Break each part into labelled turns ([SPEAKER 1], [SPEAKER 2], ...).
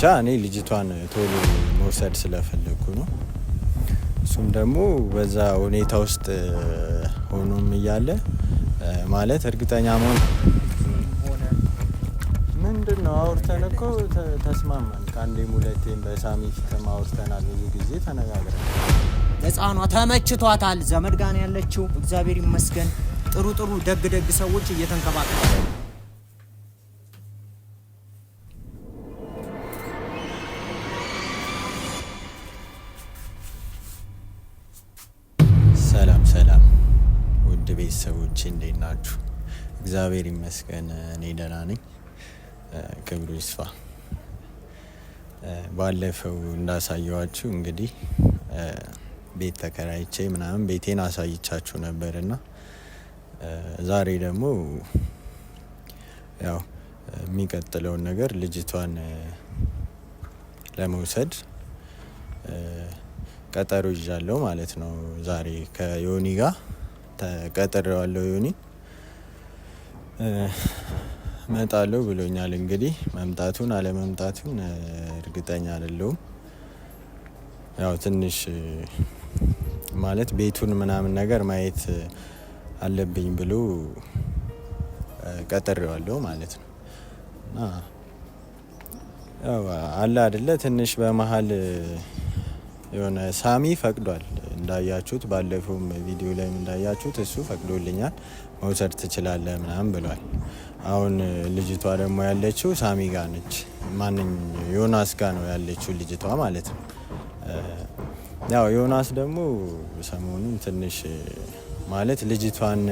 [SPEAKER 1] ብቻ እኔ ልጅቷን ቶሎ መውሰድ ስለፈለኩ ነው። እሱም ደግሞ በዛ ሁኔታ ውስጥ ሆኖም እያለ ማለት እርግጠኛ መሆን ምንድነው አውርተን እኮ ተስማማን። ከአንዴም ሁለቴም በሳሚ ፊትም አውርተናል። ብዙ ጊዜ ተነጋግረን
[SPEAKER 2] ህፃኗ ተመችቷታል። ዘመድ ጋር ነው ያለችው። እግዚአብሔር ይመስገን። ጥሩ ጥሩ ደግ ደግ ሰዎች እየተንከባከቡ
[SPEAKER 1] ሰላም ውድ ቤተሰቦቼ እንዴት ናችሁ? እግዚአብሔር ይመስገን እኔ ደህና ነኝ። ክብሩ ይስፋ። ባለፈው እንዳሳየዋችሁ እንግዲህ ቤት ተከራይቼ ምናምን ቤቴን አሳይቻችሁ ነበርና ዛሬ ደግሞ ያው የሚቀጥለውን ነገር ልጅቷን ለመውሰድ ቀጠሮ ይዣለሁ ማለት ነው። ዛሬ ከዮኒ ጋር ተቀጥሬዋለሁ። ዮኒ እመጣለሁ ብሎኛል። እንግዲህ መምጣቱን አለመምጣቱን እርግጠኛ አይደለሁም። ያው ትንሽ ማለት ቤቱን ምናምን ነገር ማየት አለብኝ ብሎ ቀጥሬዋለሁ ማለት ነው። እና ያው አለ አይደለ ትንሽ በመሀል የሆነ ሳሚ ፈቅዷል። እንዳያችሁት ባለፈውም ቪዲዮ ላይ እንዳያችሁት እሱ ፈቅዶልኛል፣ መውሰድ ትችላለህ ምናምን ብሏል። አሁን ልጅቷ ደግሞ ያለችው ሳሚ ጋር ነች። ዮናስ ጋር ነው ያለችው ልጅቷ ማለት ነው። ያው ዮናስ ደግሞ ሰሞኑን ትንሽ ማለት ልጅቷን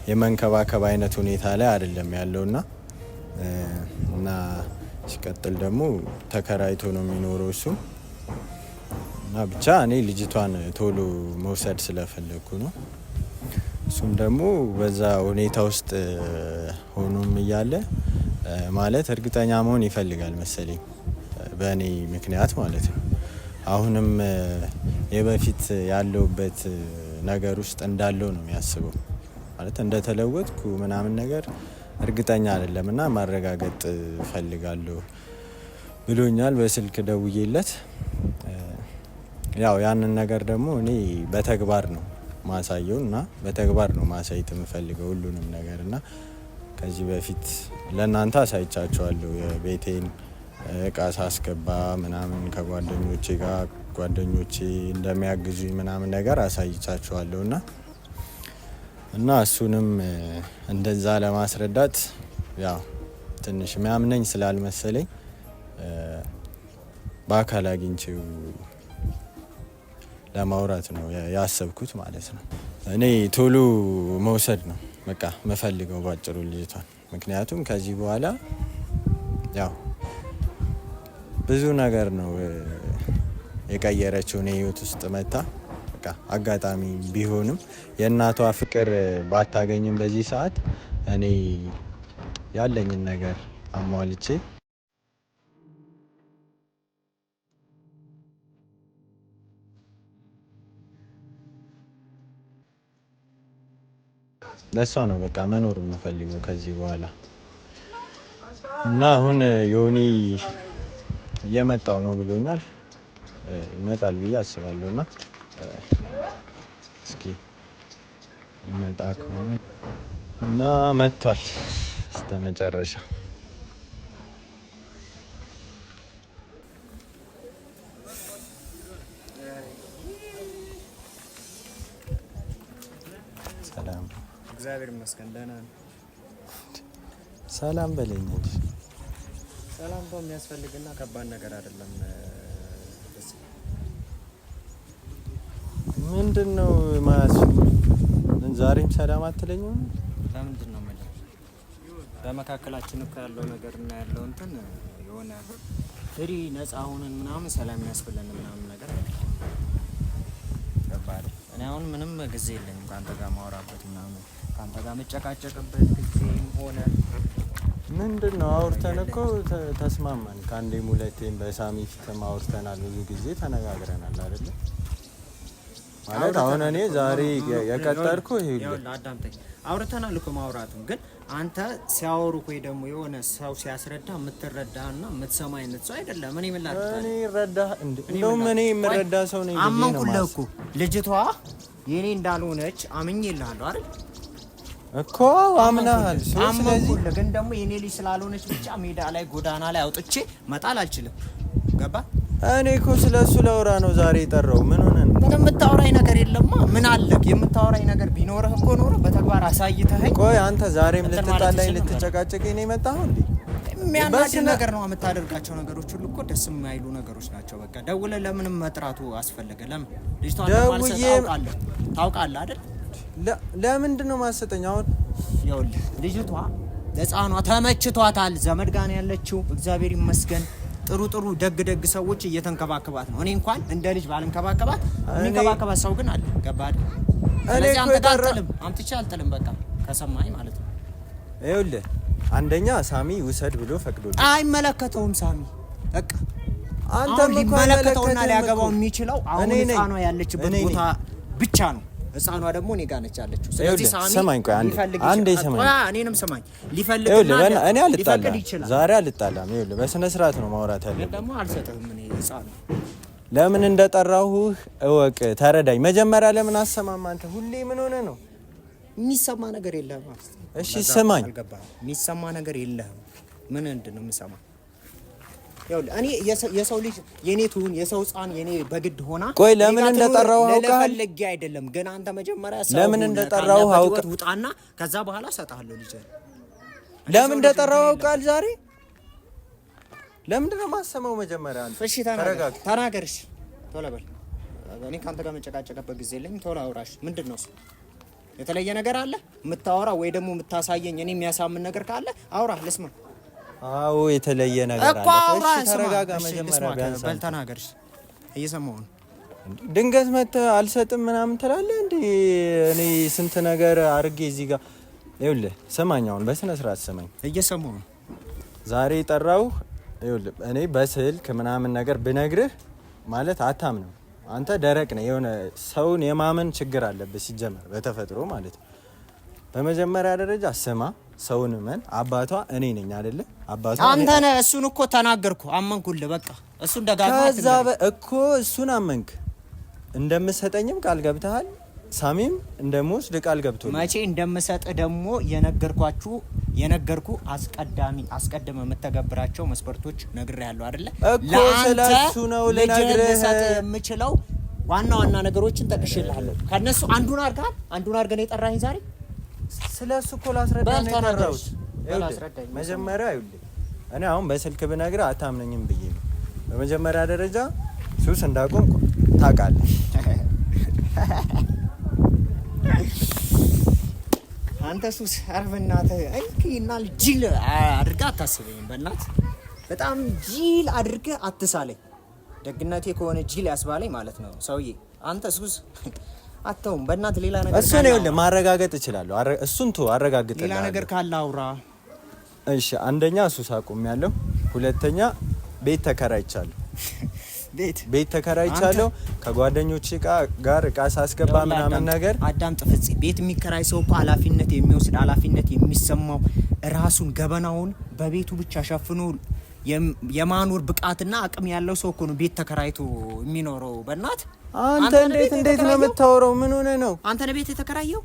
[SPEAKER 1] የመንከባከብ አይነት ሁኔታ ላይ አይደለም ያለውና እና ሲቀጥል ደግሞ ተከራይቶ ነው የሚኖረው እሱ እና ብቻ እኔ ልጅቷን ቶሎ መውሰድ ስለፈለኩ ነው። እሱም ደግሞ በዛ ሁኔታ ውስጥ ሆኖም እያለ ማለት እርግጠኛ መሆን ይፈልጋል መሰለኝ በእኔ ምክንያት ማለት ነው። አሁንም የበፊት ያለውበት ነገር ውስጥ እንዳለው ነው የሚያስበው። ማለት እንደተለወጥኩ ምናምን ነገር እርግጠኛ አይደለም እና ማረጋገጥ ፈልጋለሁ ብሎኛል። በስልክ ደውዬለት ያው ያንን ነገር ደግሞ እኔ በተግባር ነው ማሳየው እና በተግባር ነው ማሳየት የምፈልገው ሁሉንም ነገር እና ከዚህ በፊት ለእናንተ አሳይቻችኋለሁ። የቤቴን እቃ ሳስገባ ምናምን ከጓደኞቼ ጋር ጓደኞቼ እንደሚያግዙኝ ምናምን ነገር አሳይቻችኋለሁ እና እሱንም እንደዛ ለማስረዳት ያው ትንሽ የሚያምነኝ ስላልመሰለኝ በአካል አግኝቼው ለማውራት ነው ያሰብኩት ማለት ነው። እኔ ቶሎ መውሰድ ነው በቃ መፈልገው ባጭሩ ልጅቷን። ምክንያቱም ከዚህ በኋላ ያው ብዙ ነገር ነው የቀየረችው እኔ ህይወት ውስጥ መታ። በቃ አጋጣሚ ቢሆንም የእናቷ ፍቅር ባታገኝም በዚህ ሰዓት እኔ ያለኝን ነገር አሟልቼ ለሷ ነው በቃ መኖር የምፈልገው ከዚህ በኋላ እና አሁን ዮኒ እየመጣው ነው ብሎኛል። ይመጣል ብዬ አስባለሁ እና እስኪ ይመጣ ከሆነ እና መጥቷል በስተመጨረሻ። ሰላም
[SPEAKER 2] እግዚአብሔር ይመስገን ደህና ነኝ።
[SPEAKER 1] ሰላም በለኝ እንጂ
[SPEAKER 2] ሰላም ነው የሚያስፈልግና ከባድ ነገር አይደለም።
[SPEAKER 1] ምንድነው ማያስፈልግ? ዛሬም ሰላም አትለኝም?
[SPEAKER 2] ለምንድን ነው ማለት በመካከላችን እኮ ያለው ነገር እና ያለው እንትን የሆነ ፍሪ ነፃ ሆነን ምናምን ሰላም ያስፈልገን ምናምን ነገር ከባድ። እኔ አሁን ምንም ጊዜ የለኝም ካንተ ጋር ማውራበት ምናምን ካንተ ጋር መጨቃጨቅበት ጊዜም ሆነ
[SPEAKER 1] ምንድነው አውርተን እኮ ተስማማን። ከአንዴም ሁለቴም በሳሚ ፊትም አውርተናል። ብዙ ጊዜ ተነጋግረናል አይደል? ማለት አሁን እኔ ዛሬ የቀጠርኩ ይሄ
[SPEAKER 2] አዳምጠኝ። አውርተናል እኮ ማውራቱን። ግን አንተ ሲያወሩ ወይ ደግሞ የሆነ ሰው ሲያስረዳ የምትረዳና የምትሰማ አይነት ሰው አይደለም። እኔ ምን ላድርግ?
[SPEAKER 1] እኔ ረዳ እንደውም እኔ የምረዳ ሰው ነኝ።
[SPEAKER 2] አመንኩልህ እኮ ልጅቷ የኔ እንዳልሆነች አምኜልሃለሁ አይደል
[SPEAKER 1] እኮ አምናሃል።
[SPEAKER 2] አመንኩልህ። ግን ደግሞ የኔ ልጅ ስላልሆነች ብቻ ሜዳ ላይ ጎዳና ላይ አውጥቼ መጣል አልችልም። ገባ?
[SPEAKER 1] እኔ እኮ ስለሱ ላውራ ነው ዛሬ የጠራው። ምን ሆነ ነው?
[SPEAKER 2] ምንም የምታወራኝ ነገር የለማ። ምን አለክ? የምታወራኝ ነገር ቢኖርህ እኮ ኖሮ በተግባር አሳይተኸኝ።
[SPEAKER 1] ቆይ አንተ ዛሬም ልትጣላኝ ልትጨቃጨቀኝ ነው የመጣው እንዴ?
[SPEAKER 2] የሚያናድድ ነገር ነው የምታደርጋቸው ነገሮች ሁሉ እኮ ደስ የማይሉ ነገሮች ናቸው። በቃ ደውለህ ለምንም መጥራቱ አስፈለገ? ለምን ልጅቷን ታውቃለህ አይደል?
[SPEAKER 1] ለምንድን ነው ማሰጠኝ? አሁን
[SPEAKER 2] ይኸውልህ ልጅቷ ለሕፃኗ ተመችቷታል። ዘመድ ጋር ነው ያለችው። እግዚአብሔር ይመስገን። ጥሩ ደግ ሰዎች እየተንከባከባት ነው። እኔ እንኳን እንደ ልጅ ባልንከባከባት የሚንከባከባት ሰው ግን አለ። ገባህ? ስለዚህ አንተ ጋር አምጥቼ አልጥልም። በቃ ከሰማኝ ማለት ነው።
[SPEAKER 1] ይኸውልህ አንደኛ ሳሚ ውሰድ ብሎ ፈቅዶልኝ።
[SPEAKER 2] አይመለከተውም ሳሚ። በቃ
[SPEAKER 1] አንተ
[SPEAKER 2] ሊመለከተውና ሊያገባው የሚችለው አሁን ሕፃኗ ያለችበት ቦታ ብቻ ነው። ሕፃኗ ደግሞ እኔ ጋር ነች ያለችው። ስለዚህ ሳሚ
[SPEAKER 1] ሰማኝ። ቆይ አንዴ ሰማኝ።
[SPEAKER 2] እኔንም ሰማኝ። ሊፈልግና
[SPEAKER 1] እኔ አልጣላም ዛሬ አልጣላም። ይኸውልህ በስነ ስርዓት ነው ማውራት ያለብን።
[SPEAKER 2] ደግሞ አልሰጥህም። እኔ ሕፃኗ
[SPEAKER 1] ለምን እንደጠራሁህ እወቅ፣ ተረዳኝ። መጀመሪያ ለምን አሰማም? አንተ ሁሌ ምን ሆነ ነው?
[SPEAKER 2] የሚሰማ ነገር የለህም።
[SPEAKER 1] እሺ ስማኝ።
[SPEAKER 2] የሚሰማ ነገር የለህም። ምን እንድነው የምሰማ? ይኸውልህ እኔ የሰው ልጅ የኔ ትሁን የሰው ሕፃን የኔ በግድ ሆና
[SPEAKER 1] ቆይ ለምን እንደጠራው አውቃለሁ።
[SPEAKER 2] ለፈልጌ አይደለም ግን አንተ መጀመሪያ
[SPEAKER 1] ለምን እንደጠራው አውቃለሁ።
[SPEAKER 2] ውጣና ከዛ በኋላ ሰጣለሁ ልጅ።
[SPEAKER 1] ለምን እንደጠራው አውቃለሁ። ዛሬ ለምንድን ነው የማሰማው? መጀመሪያ አንተ
[SPEAKER 2] እሺ ተናገርሽ። ቶሎ በል። እኔ ካንተ ጋር መጨቃጨቅበት ጊዜ የለኝም። ቶሎ አውራሽ። ምንድን ነው እሱ? የተለየ ነገር አለ የምታወራ ወይ ደግሞ የምታሳየኝ እኔ የሚያሳምን ነገር ካለ አውራ ልስማ።
[SPEAKER 1] አዎ የተለየ ነገር አለ። እሺ ተረጋጋ። መጀመሪያ ቢያንስ
[SPEAKER 2] በል ተናገርሽ። እየሰማሁ ነው።
[SPEAKER 1] ድንገት መተህ አልሰጥም ምናምን ትላለህ እንዴ? እኔ ስንት ነገር አድርጌ እዚህ ጋር ይኸውልህ፣ ስማኝ። አሁን በስነ ስርዓት ስማኝ።
[SPEAKER 2] እየሰማሁ ነው።
[SPEAKER 1] ዛሬ ጠራው። ይኸውልህ እኔ በስልክ ምናምን ነገር ብነግርህ ማለት አታምንም። አንተ ደረቅ ነህ። የሆነ ሰውን የማመን ችግር አለብህ ሲጀመር በተፈጥሮ ማለት ነው። በመጀመሪያ ደረጃ ስማ፣ ሰውን እመን። አባቷ እኔ ነኝ አይደለ? አባቷ
[SPEAKER 2] አንተ ነህ። እሱን እኮ ተናገርኩ፣ አመንኩልህ። በቃ እሱን ደጋግማ
[SPEAKER 1] ከዛ እኮ እሱን አመንክ። እንደምሰጠኝም ቃል ገብተሃል። ሳሚም እንደምወስድ ቃል ገብቶልኝ
[SPEAKER 2] መቼ እንደምሰጥ ደግሞ የነገርኩ አስቀድመ የምተገብራቸው መስፈርቶች ነግሬሃለሁ አይደለ?
[SPEAKER 1] እኮ ስለሱ ነው ልነግርህ
[SPEAKER 2] የምችለው። ዋና ነገሮችን ጠቅሼልሃለሁ። ከነሱ አንዱን አድርገን የጠራኸኝ ዛሬ
[SPEAKER 1] ስለሱ እኮ ላስረዳህ ነው የጠራሁት። መጀመሪያ ይኸውልህ እኔ አሁን በስልክ ብነግርህ አታምነኝም ብዬ ነው። በመጀመሪያ ደረጃ ሱስ እንዳቆምኩ ታውቃለህ።
[SPEAKER 2] አንተ ሱስ በእናትህ እና ጅል አድርገህ አታስበኝም። በእናትህ በጣም ጅል አድርገህ አትሳለኝ። ደግነቴ ከሆነ ጅል ያስባለኝ ማለት ነው ሰውዬ። አንተ ሱስ አተውም በእናትህ ሌላ ነገር
[SPEAKER 1] እሱ ነው ይኸውልህ፣ ማረጋገጥ እችላለሁ። እሱን አረጋግጥልሃለሁ።
[SPEAKER 2] ሌላ ነገር ካለ አውራ።
[SPEAKER 1] እሺ አንደኛ ሱስ አቁሜያለሁ። ሁለተኛ ቤት ተከራይቻለሁ። ቤት ተከራይቻለሁ። ከጓደኞቼ ጋር እቃ ሳስገባ ምናምን ነገር
[SPEAKER 2] አዳም ጥፍጽ ቤት የሚከራይ ሰው እኮ ኃላፊነት የሚወስድ ኃላፊነት የሚሰማው ራሱን ገበናውን በቤቱ ብቻ ሸፍኖ የማኖር ብቃትና አቅም ያለው ሰው እኮ ነው ቤት ተከራይቶ የሚኖረው። በእናት
[SPEAKER 1] አንተ እንዴት ነው የምታወራው? ምን ሆነ ነው?
[SPEAKER 2] አንተ ለቤት የተከራየው?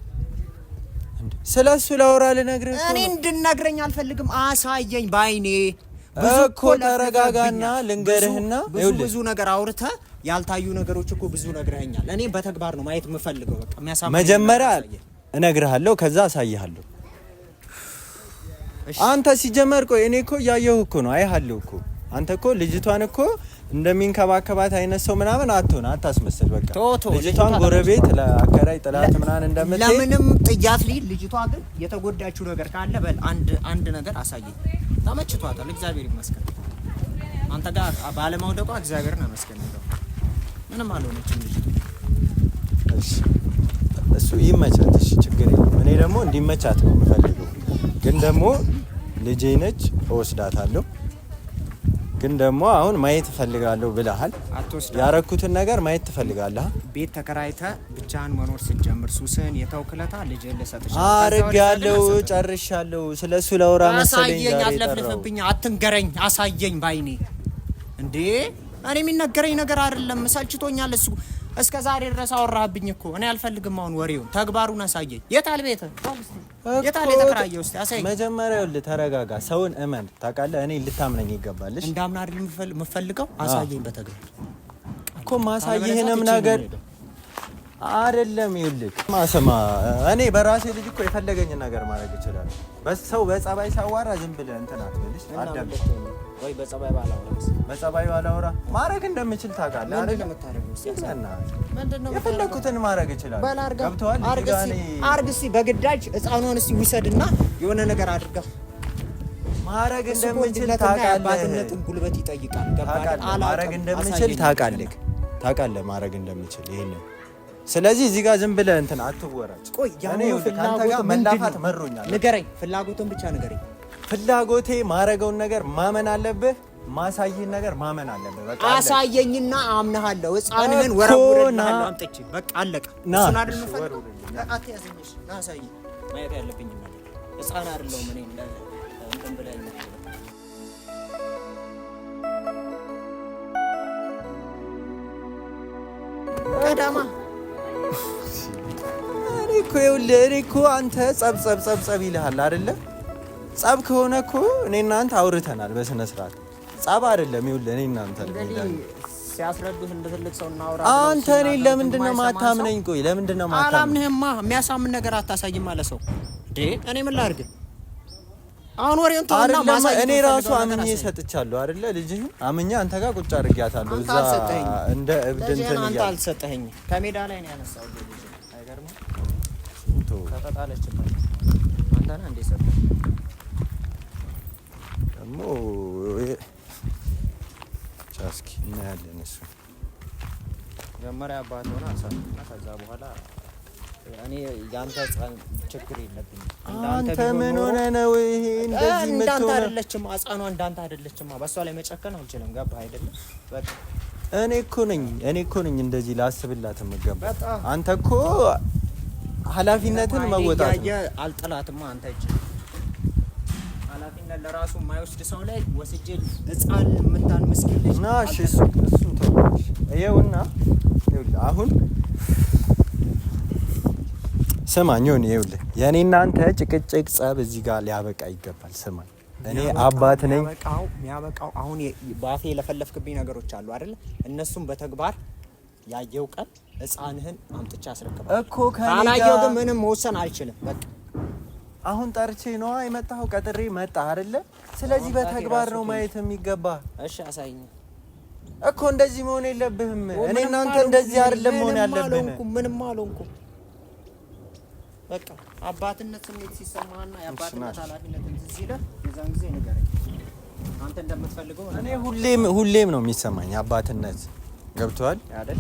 [SPEAKER 1] ስለሱ ላወራ ልነግርህ እኮ
[SPEAKER 2] እኔ እንድነግረኝ አልፈልግም። አሳየኝ ባይኔ
[SPEAKER 1] እኮ ተረጋጋና ልንገርህና
[SPEAKER 2] ብዙ ነገር አውርተህ ያልታዩ ነገሮች እኮ ብዙ ነግረኸኛል። እኔ በተግባር ነው ማየት የምፈልገው። በቃ የሚያሳምን
[SPEAKER 1] መጀመሪያ እነግርሃለሁ፣ ከዛ አሳይሃለሁ። አንተ ሲጀመር ቆይ እኔ እኮ እያየሁህ እኮ ነው፣ አይሃለሁ እኮ። አንተ እኮ ልጅቷን እኮ እንደሚንከባከባት አይነት ሰው ምናምን አታስመስል። በቃ ልጅቷን ጎረቤት ለአከራይ ጥላት ምናምን እንደምትሄድ
[SPEAKER 2] ለምንም ጥያት ልሂድ። ልጅቷ ግን የተጎዳችው ነገር ካለ በል አንድ ነገር አሳየኝ። ተመችቷታል፣ እግዚአብሔር ይመስገን። አንተ ጋር ባለማውደቋ እግዚአብሔርን አመስገን። ምንም አልሆነችም ልጅ።
[SPEAKER 1] እሺ እሱ ይመቻት፣ እሺ ችግር የለም። እኔ ደግሞ እንዲመቻት ነው የምፈልገው። ግን ደግሞ ልጄ ነች፣ እወስዳታለሁ። ግን ደግሞ አሁን ማየት እፈልጋለሁ ብለሃል። ያረኩትን ነገር ማየት ትፈልጋለህ።
[SPEAKER 2] ቤት ተከራይተህ ብቻህን መኖር ስትጀምር ሱስን የተውክለታ ልጅ ልሰጥሽ
[SPEAKER 1] አርጋለሁ፣ ጨርሻለሁ። ስለሱ ለውራ መሰለኝ
[SPEAKER 2] ዛሬ አትለፍልፍብኝ፣ አትንገረኝ፣ አሳየኝ ባይኔ እንዴ። እኔ የሚነገረኝ ነገር አይደለም፣ ሰልችቶኛል እሱ። እስከ ዛሬ ድረስ አወራህብኝ እኮ እኔ አልፈልግም። አሁን ወሬውን ተግባሩን አሳየኝ። የታል ቤት የታል የተከራየው? እስቲ አሳየኝ።
[SPEAKER 1] መጀመሪያ ተረጋጋ፣ ሰውን እመን። ታውቃለህ እኔ ልታምነኝ ይገባልሽ።
[SPEAKER 2] እንዳምን አይደል የምፈልገው? አሳየኝ በተግባር
[SPEAKER 1] እኮ ማሳየህንም ነገር አይደለም። ይልክ ማሰማ እኔ በራሴ ልጅ እኮ የፈለገኝ ነገር ማድረግ ይችላል። በሰው በጸባይ ሳዋራ ዝም ብለህ እንትን አትበልሽ። አዳም
[SPEAKER 2] ወይ በጸባይ
[SPEAKER 1] ባላወራ ማድረግ እንደምችል ታውቃለህ አይደል? ምንድነው የፈለኩትን ማድረግ ይችላል። ገብቶሃል?
[SPEAKER 2] አርግ እስኪ በግዳጅ ህፃኗን እስኪ ውሰድና የሆነ ነገር አድርጋ
[SPEAKER 1] ማድረግ እንደምችል ታውቃለህ።
[SPEAKER 2] ባትነትን ጉልበት ይጠይቃል።
[SPEAKER 1] ማድረግ እንደምችል ታውቃለህ። ማድረግ እንደምችል ይሄንን። ስለዚህ እዚህ ጋር ዝም ብለህ እንትን አትወራጭ።
[SPEAKER 2] ቆይ
[SPEAKER 1] ያኔ ካንተ ጋር መላፋት መሮኛል።
[SPEAKER 2] ንገረኝ፣ ፍላጎትን ብቻ ንገረኝ።
[SPEAKER 1] ፍላጎቴ ማረገውን ነገር ማመን አለብህ። ማሳየህን ነገር ማመን አለብህ። በቃ
[SPEAKER 2] አሳየኝና አምናለሁ። ህፃንህን ወረውረልሃለሁ አምጥቼ። በቃ አለቀ። እሱን አይደል የምፈልገው? አትያዘኝሽ። አሳየኝ። ማየት ያለብኝ ማለት ህፃን አይደለሁም እኔ እንትን ብለኸኝ ቀዳማ
[SPEAKER 1] እኔ እኮ አንተ ጸብ ይልሃል አይደለ? ጸብ ከሆነ እኮ እኔ እናንተ አውርተናል በስነ ስርዓት። ጸብ አይደለም። ይኸውልህ እኔ እናንተ
[SPEAKER 2] ሲያስረዱት እንደ ትልቅ ሰው እናውራ።
[SPEAKER 1] አንተ እኔ ለምንድን ነው ማታምነኝ? ቆይ ለምንድን ነው ማታምነኝ?
[SPEAKER 2] አላምንህማ። የሚያሳምን ነገር አታሳይም አለ ሰው እንዴ። እኔ ምን ላድርግ አሁን? ወሬውን ተውና ማሳየት።
[SPEAKER 1] እኔ ራሱ አምኜ ሰጥቻለሁ አይደለ? ልጅህን አምኜ አንተ ጋር ቁጭ አድርጊያታለሁ። እዛ እንደ እብድ እንትን
[SPEAKER 2] አንተ አልሰጠኸኝም። ከሜዳ ላይ ነው ያነሳው ልጅ። አይገርምም? ከፈጣለችበት አንተ ነህ እንደ ሰጠህ
[SPEAKER 1] ደግሞ ቻስኪ እናያለን። እሱ
[SPEAKER 2] መጀመሪያ አባት ሆነ አሳና ከዛ በኋላ እኔ ያንተ ችግር የለብኝም።
[SPEAKER 1] አንተ ምን ሆነ ነው ይሄ እንደዚህ
[SPEAKER 2] እንዳንተ አይደለችም። ህፃኗ እንዳንተ አይደለችም። በሷ ላይ መጨከን አልችልም። ገባህ አይደለም? በቃ
[SPEAKER 1] እኔ እኮ ነኝ እንደዚህ ላስብላት የምገባ። አንተ እኮ ኃላፊነትን መወጣት ነው።
[SPEAKER 2] አልጥላትማ አንተ እጅ ኃላፊነት ለራሱ የማይወስድ ሰው ላይ ወስጄ ህፃን የምታን ምስኪን ልጅ
[SPEAKER 1] ና። እሺ እሱ ተወሽ። ይኸውና አሁን ስማኝ፣ ይኸውልህ የኔ እናንተ ጭቅጭቅ ጸብ እዚህ ጋር ሊያበቃ ይገባል። ስማኝ፣ እኔ አባት ነኝ።
[SPEAKER 2] የሚያበቃው አሁን ባፌ ለፈለፍክብኝ ነገሮች አሉ አይደል? እነሱም በተግባር ያየው ቀን ህፃንህን አምጥቼ አስረክባለሁ
[SPEAKER 1] እኮ።
[SPEAKER 2] ካላየው ግን ምንም መወሰን አልችልም። በቃ
[SPEAKER 1] አሁን ጠርቼ ነዋ የመጣኸው፣ ቀጥሬ መጣ አይደለ? ስለዚህ በተግባር ነው ማየት የሚገባ።
[SPEAKER 2] እሺ አሳይኝ
[SPEAKER 1] እኮ። እንደዚህ መሆን የለብህም። እኔ እናንተ እንደዚህ አይደለም መሆን ያለብን።
[SPEAKER 2] ምንም አልሆንኩም። በቃ አባትነት ስሜት ሲሰማህና የአባትነት ኃላፊነት ሲይዝህ የዛን ጊዜ ንገረኝ። አንተ እንደምትፈልገው
[SPEAKER 1] እኔ ሁሌም ነው የሚሰማኝ አባትነት። ገብቶሃል አይደል?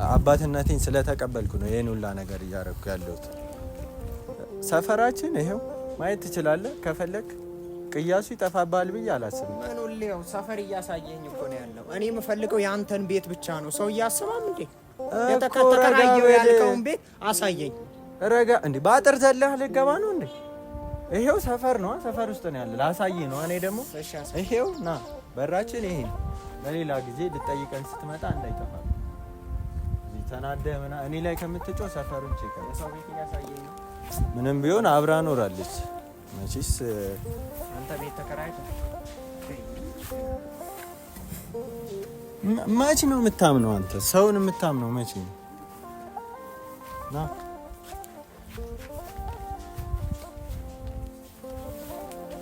[SPEAKER 1] አባትነቴን ስለተቀበልኩ ነው ይሄን ሁላ ነገር እያደረኩ ያለሁት። ሰፈራችን ይሄው ማየት ትችላለህ ከፈለክ። ቅያሱ ይጠፋባል ብዬ አላስብም።
[SPEAKER 2] ምን ሁሌው ሰፈር እያሳየኝ እኮ ነው ያለው። እኔ የምፈልገው የአንተን ቤት ብቻ ነው። ሰው እያስባም እንዴ የተከራየው ያልከውን ቤት አሳየኝ።
[SPEAKER 1] ረጋ እንዴ በአጥር ዘለህ ልገባ ነው እንዴ? ይሄው ሰፈር ነው፣ ሰፈር ውስጥ ነው ያለ። ላሳይ ነው። እኔ ደግሞ ይሄው ና በራችን ይሄ። በሌላ ጊዜ ልጠይቀን ስትመጣ እንዳይጠፋ እዚህ ተናደህ ምናምን እኔ ላይ ከምትጮህ ሰፈሩን ቼክ
[SPEAKER 2] ሰው ቤት እያሳየኝ ነው።
[SPEAKER 1] ምንም ቢሆን አብራ ኖራለች መቼስ።
[SPEAKER 2] አንተ ቤት ተከራይተህ
[SPEAKER 1] መቼ ነው የምታምነው? አንተ ሰውን የምታምነው መቼ ነው? ና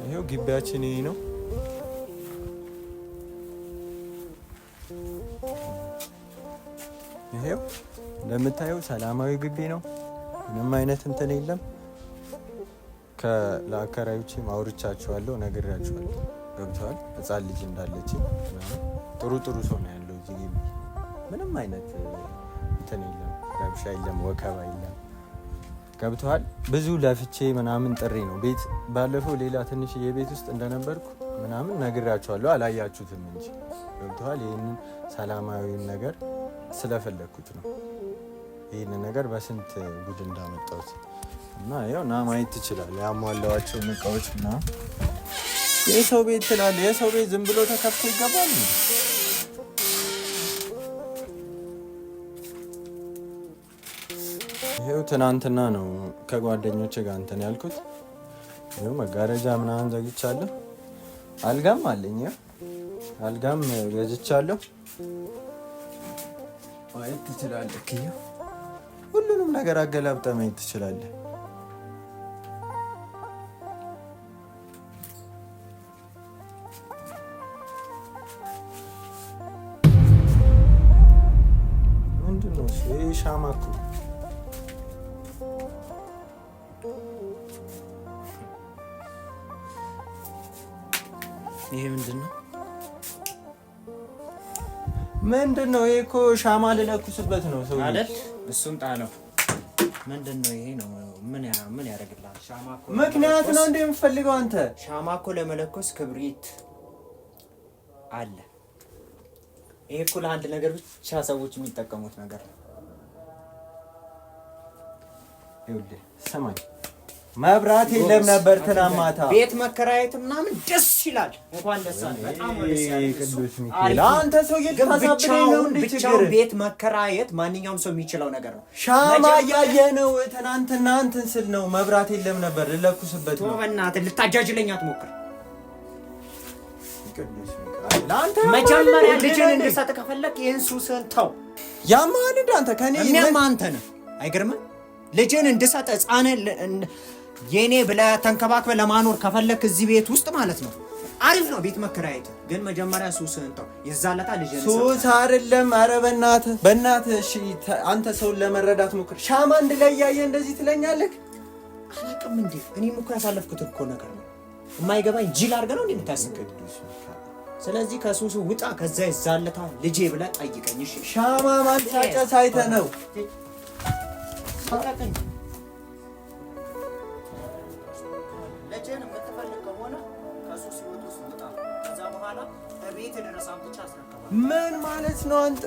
[SPEAKER 1] ይሄው ግቢያችን ይሄ ነው። ይሄው እንደምታየው ሰላማዊ ግቢ ነው። ምንም አይነት እንትን የለም። ለአከራዮቼ አውርቻቸዋለሁ፣ ነግሬያቸዋለሁ። ገብተዋል። ህፃን ልጅ እንዳለች ጥሩ ሰው ነው ያለው እዚህ ግቢ። ምንም አይነት እንትን የለም፣ ረብሻ የለም፣ ወከባ የለም። ገብተዋል። ብዙ ለፍቼ ምናምን ጥሬ ነው ቤት ባለፈው ሌላ ትንሽዬ ቤት ውስጥ እንደነበርኩ ምናምን ነግራችኋለሁ፣ አላያችሁትም እንጂ ገብቶሃል። ይህንን ሰላማዊውን ነገር ስለፈለግኩት ነው። ይህንን ነገር በስንት ጉድ እንዳመጣሁት እና ያው ና ማየት ትችላለህ። ያሟላዋቸው እቃዎች ምናምን የሰው ቤት ትላለህ። የሰው ቤት ዝም ብሎ ተከፍቶ ይገባል። ይኸው ትናንትና ነው ከጓደኞቼ ጋር እንትን ያልኩት። ይኸው መጋረጃ ምናምን ዘግቻለሁ። አልጋም አለኝ። አልጋም ገዝቻለሁ። ማየት ትችላለህ። ሁሉንም ነገር አገላብጠህ ማየት ትችላለህ። ምንድን ነው ይሄ? ሻማ እኮ
[SPEAKER 2] ይሄ ምንድን ነው?
[SPEAKER 1] ምንድን ነው? ይሄ እኮ ሻማ ልለኩስበት ነው ሰው
[SPEAKER 2] አይደል? እሱም ጣለው። ምንድን ነው ይሄ? ነው ምን ያደርግልሃል? ሻማ እኮ
[SPEAKER 1] ምክንያት ነው እንደ የምፈልገው አንተ።
[SPEAKER 2] ሻማ እኮ ለመለኮስ ክብሪት አለ። ይሄ እኮ ለአንድ ነገር ብቻ ሰዎች የሚጠቀሙት ነገር ነው።
[SPEAKER 1] ይኸውልህ ስማኝ፣ መብራት የለም ነበር ትናንት ማታ።
[SPEAKER 2] ቤት መከራየት ምናምን ደስ ይላል። እንኳን ደስ አለ። በጣም ደስ ያለ
[SPEAKER 1] ቅዱስ ሚካኤል። አንተ ሰው የታሳብረኝ ነው እንዴ?
[SPEAKER 2] ብቻውን ቤት መከራየት ማንኛውም ሰው የሚችለው ነገር ነው።
[SPEAKER 1] ሻማ ያየህ ነው። ትናንትና እንትን ስል ነው መብራት የለም ነበር ልለኩስበት ነው።
[SPEAKER 2] በእናትህ ልታጃጅለኝ አትሞክር።
[SPEAKER 1] ቅዱስ ሚካኤል፣ አንተ
[SPEAKER 2] መጀመሪያ ልጅን እንድሰጥ ከፈለክ ይሄን ሱስን ተው።
[SPEAKER 1] ያማል እንደ አንተ ከኔ
[SPEAKER 2] የሚያማ አንተ ነህ። አይገርምም? ልጅን እንድሰጥ ሕፃንን የኔ ብለህ ተንከባክበህ ለማኖር ከፈለክ እዚህ ቤት ውስጥ ማለት ነው አሪፍ ነው ቤት መከራየት። ግን መጀመሪያ ሱስህን ተው። የዛለታ ልጅን
[SPEAKER 1] ሱስ አይደለም። ኧረ በእናትህ እሺ፣ አንተ ሰውን ለመረዳት ሞክር። ሻማ አንድ ላይ እያየህ እንደዚህ ትለኛለህ?
[SPEAKER 2] አላውቅም እንዴ? እኔም እኮ ያሳለፍኩት እኮ ነገር ነው። የማይገባኝ ጅል አድርገህ ነው እንዴ የምታስቀኝ? ስለዚህ ከሱሱ ውጣ። ከዛ የዛለታ ልጄ ብለህ ጠይቀኝ። እሺ
[SPEAKER 1] ሻማ ማንጫጫስ አይተህ ነው
[SPEAKER 2] አላውቅም። ልጅን የምትፈልግ ከሆነ ከሱስ ህይወት ውስጥ ውጣ። ከዛ በኋላ ቤት ድረስ አምጥቼ አስረክባለሁ።
[SPEAKER 1] ምን ማለት ነው አንተ?